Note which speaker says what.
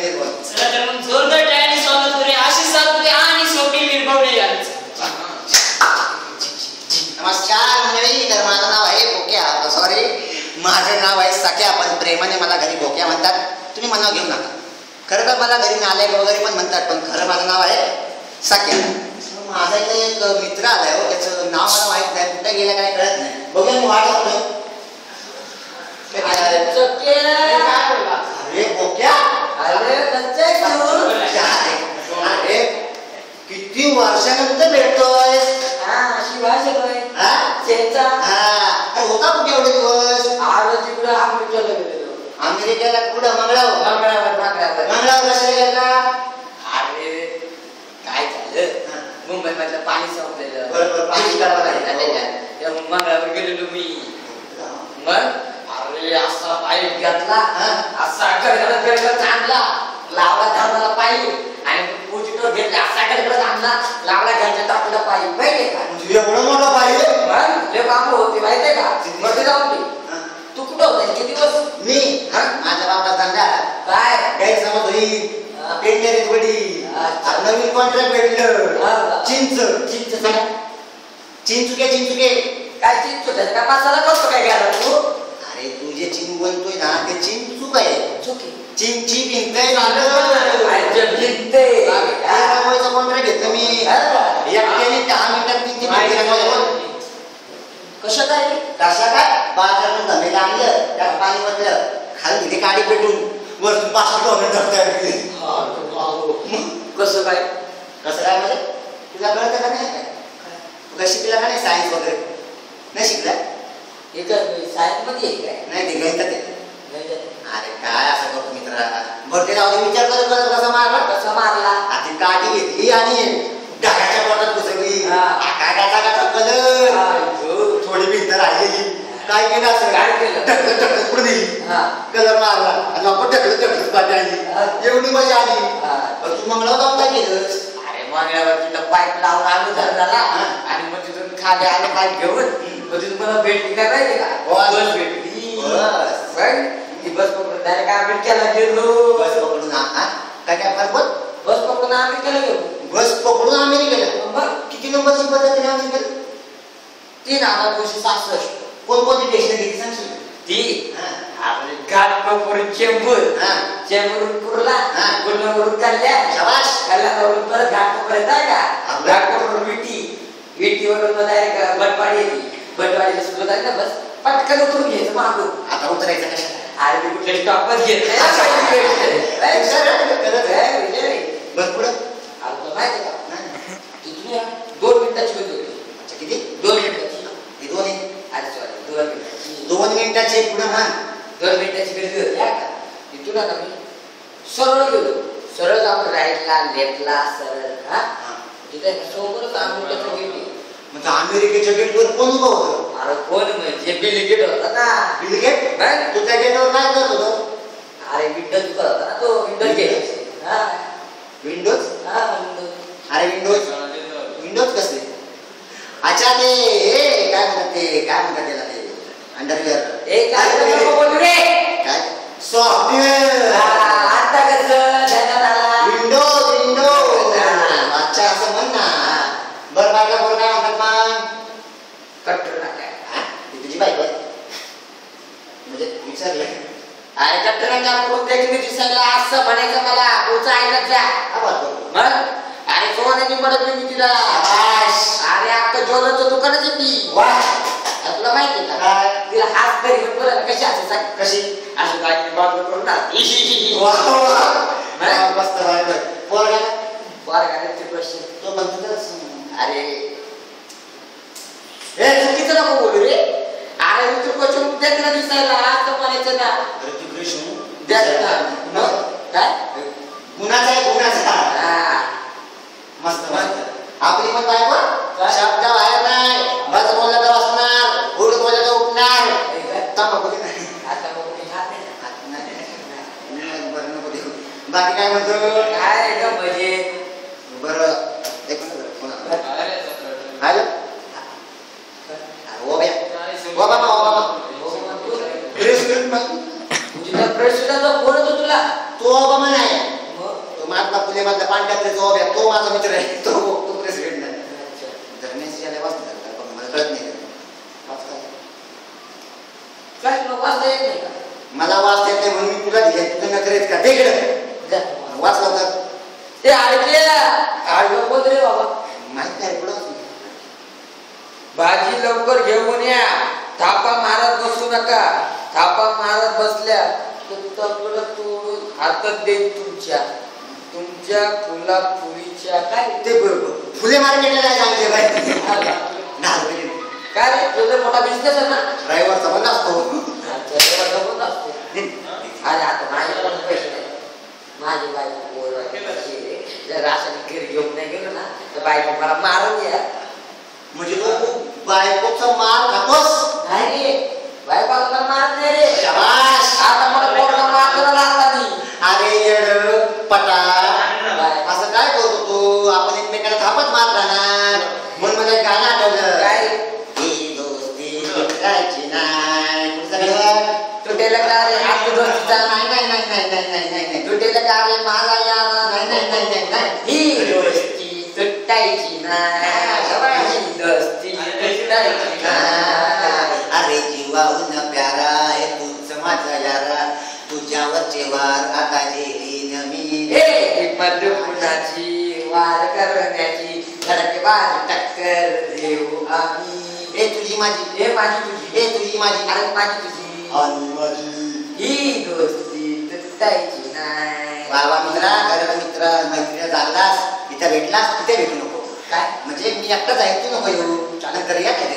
Speaker 1: निर्भय.
Speaker 2: चला तर मग जोरदार टाळ्यांनी स्वागत करूया आशिष सातपुते आणि स्वप्नील विरगवणे यांचं.
Speaker 1: नमस्कार मंडळी. तर माझं नाव आहे बोक्या. सॉरी, माझं नाव आहे सख्या, पण प्रेमाने मला घरी बोक्या म्हणतात. तुम्ही मनावर घेऊ नका. खरं तर मला घरी नालायक वगैरे पण म्हणतात, पण खरं माझं नाव आहे सख्या. माझा इथे एक मित्र आलाय हो, त्याचं नाव मला माहित नाही, कुठे गेलं काय कळत नाही. बघूया मी वाट बघतोय. अरे बोक्या, अरे किती वर्षानंतर भेटतोय. होता कुठे एवढे दिवस? अमेरिकेला कुठं? मंगळावर कशाला गेला?
Speaker 3: अरे काय झालं, मुंबई मधलं पाणी संपलेलं, मंगळावर गेलेलो मी. मग अरे असा पाईप घेतला, असा गडगडत आणला, लावला धरणाला पाईप, आणि पोजिटो घेतला, असा गडगडत आणला, लावला घरच्या टाकला पाईप. माहितीये का?
Speaker 1: एवढं मोठं पाहिजे.
Speaker 3: मग लय काम होती माहितीये का? मध्ये जाऊन तू कुठं होता किती दिवस?
Speaker 1: मी माझ्या बाबा धंदा
Speaker 3: काय
Speaker 1: गैरसमज होईल, पेंडरी बडी, नवीन कॉन्ट्रॅक्ट भेटलं. चिंचुके
Speaker 3: काय चिंच काय मसाला करतो काय घ्यायला तू?
Speaker 1: अरे तू जे चिंच बोलतोय ना ते चिंचूक आहे. चिंची भिंतय कॉन्ट्रॅक्ट घेतलं मी एकट्याने 10 मिनिटात चिंची भिंत.
Speaker 3: कसं काय
Speaker 1: बाजारातून धमेला आणलं, त्यात पाणी बदलं, खाली तिथे काडी पेटून वरतून 5-6 मिनिटात तयार केली.
Speaker 3: कसं काय
Speaker 1: म्हणजे तुला कळतं का नाही? काय तुला शिकला का नाही सायन्स वगैरे? नाही शिकला?
Speaker 3: सायन्स मध्ये
Speaker 1: नाही, ते गणितात आहे. अरे काय असं करतो मित्रा. बरं ते जाऊ विचार करत कसा मारला. ती काठी घेतली आणि ढगाच्या पोटात घुसवली. काय कलर थोडी भिंत राहिलेली. काय केलं असं? ढकलत पुढे दिली, कलर मारला आणि आपण ढकलत पाणी आली. एवढी मजा आली. तू मंगळावर जाऊन काय केलं?
Speaker 3: अरे मंगळावर तिथं पाईप लावून आलो धरणाला, आणि मग तिथून खाली आले पाईप घेऊन. मग तिथून मला भेटली काय माहिती का? बस भेटली. ती बस पकडून डायरेक्ट अमेरिकेला गेलो.
Speaker 1: बस पकडून काय
Speaker 3: बस पकडून अमेरिकेला गेलो.
Speaker 1: बस पकडून अमेरिकेला? किती नंबरची बस आहे अमेरिकेला?
Speaker 3: 3266.
Speaker 1: कोणकोणती टेस्ट घेतली सांगशील?
Speaker 3: ती आपली घाटकोपर चेंबूरून कुर्ला, कुर्लावरून कल्याणावरून परत घाटकोपर येतात का? घाटकोपर विटीवरून डायरेक्ट बटवाडी येते. बटवाडीला सुरू झाली ना बस, पटकन उतरून घ्यायचं मागून.
Speaker 1: आता उतरायचं कशाला?
Speaker 3: अरे मी कुठल्या स्टॉपच घेत नाही.
Speaker 1: बस पुढं
Speaker 3: माहिती का? तिथून 2 मिनिटाची गती होती.
Speaker 1: किती?
Speaker 3: 2 मिनिटाची.
Speaker 1: 2
Speaker 3: मिनिटाची.
Speaker 1: 2 मिनिटाची पुढे मान.
Speaker 3: 2 मिनिटाची गर्दी होती का? तिथून आता मी सरळ गेलो. सरळ जाऊन राईटला, लेफ्टला, सरळ. तिथे समोरच अमेरिकेचं गेट आहे.
Speaker 1: म्हणजे अमेरिकेच्या गेटवर कोण उभं होतं?
Speaker 3: अरे कोण म्हणजे बिल गेट होता ना.
Speaker 1: Bill gate? तू त्या गेटवर काय करत होतो?
Speaker 3: अरे विंडोज होता ना तो. Windows gate.
Speaker 1: विंडोज? अरे विंडोज कसले? अच्छा ते काय म्हणतात त्याला ते अंडरवेअर.
Speaker 3: बोलू रे
Speaker 1: काय सॉफ्टवेअर?
Speaker 3: आता कसं
Speaker 1: विंडोज. अच्छा असं म्हण ना. बरं बायका बोल काय म्हणतात मग?
Speaker 3: कट्टर
Speaker 1: तुझी बायको म्हणजे विचारलं.
Speaker 3: अरे कट्टरांच्या प्रत्येक दिसायला असं म्हणायचं मला. पुढचं ऐकत जा. मग अरे सोन्याची मदत मी तिला. अरे आता ज्वेलरचं दुकानच आहे ती. तुला माहिती का? तिला हात तरी बोला कशी असं
Speaker 1: कशी
Speaker 3: असं काय बाजू करून
Speaker 1: मस्त बायको.
Speaker 3: पोरगाचे प्रश्न
Speaker 1: तो म्हणतो.
Speaker 3: अरे हे चुकीचं नको बोलू रे. अरे तू क्वेश्चन द्यायला दिसायला असं म्हणायचं ना. काय
Speaker 1: गुणाचा आहे गुणाचा. मस्त आपली पण बायको शब्द बाहेर नाही. बस बोललं तर बसणार, उठ बोललं तर उठणार. बाकी काय म्हणतो?
Speaker 3: काय ग म्हणजे
Speaker 1: बरं एक मिनिट. हॅलो
Speaker 3: तुला तो फोन होतो तुला.
Speaker 1: तो बाबा नाही महात्मा फुले मधला पांढऱ्या उभ्या तो माझा मित्र आहे, तो प्रेसिडेंट आहे. धर्मेश याला वाचतात पण मला कळत नाही मला वाचता येत नाही म्हणून मी तुला दिले. तुझं नखरेच का तिकडे वाचला होता
Speaker 3: ते आडलं कोण रे बाबा
Speaker 1: माहित नाही पुढं.
Speaker 3: भाजी लवकर घेऊन या, थापा मारत बसू नका. थापा मारत बसल्या तर तोडून हातात देईन तुमच्या फुला फुलीच्या. काय
Speaker 1: ते फुले मार्केटला काय सांगते बाई
Speaker 3: काय रे तुझं मोठा बिझनेस आहे ना.
Speaker 1: ड्रायव्हरचा पण असतो.
Speaker 3: अरे आता माझे पण पैसे नाही. माझी बायको जर रासायनिक घरी घेऊन नाही गेलो ना तर बायको मला मारून द्या.
Speaker 1: म्हणजे तू बायकोचा मार खातोस?
Speaker 3: नाही रे बायको मला मारत नाही रे.
Speaker 1: शाबास.
Speaker 3: आता मला पोरगा मारला लागला नाही.
Speaker 1: अरे येड पटा असं काय करतो तू? आपण एकमेकाला थापच मार राहणार म्हणून मला एक गाणं आठवलं.
Speaker 3: काय
Speaker 1: ही दोस्ती तुटायची नाही.
Speaker 3: तुटेला का रे आपली दोस्तीचा
Speaker 1: नाही नाही नाही नाही नाही नाही नाही नाही
Speaker 3: तुटेला का रे माझा यारा
Speaker 1: नाही नाही नाही नाही नाही
Speaker 3: ही दोस्ती तुटायची नाही. ही दोस्ती तुटायची नाही.
Speaker 1: अरे जीवाहून प्यारा आहे तूच माझा यारा, तुझ्यावरचे वार आता जेरीन मी.
Speaker 3: हिम्मत कुणाची वार करण्याची धडकवार टक्कर देऊ आम्ही.
Speaker 1: ए तुझी माझी,
Speaker 3: ए माझी तुझी,
Speaker 1: ए तुझी माझी,
Speaker 3: अरे माझी तुझी
Speaker 1: आणि माझी.
Speaker 3: ही दोस्ती तुटायची नाही.
Speaker 1: बाबा मित्रा खरं मित्र मैत्रीला लागलास तिथे भेटलास तिथे भेटू नको.
Speaker 3: काय
Speaker 1: म्हणजे मी एकटाच आहे तू नको येऊ नंतर या काय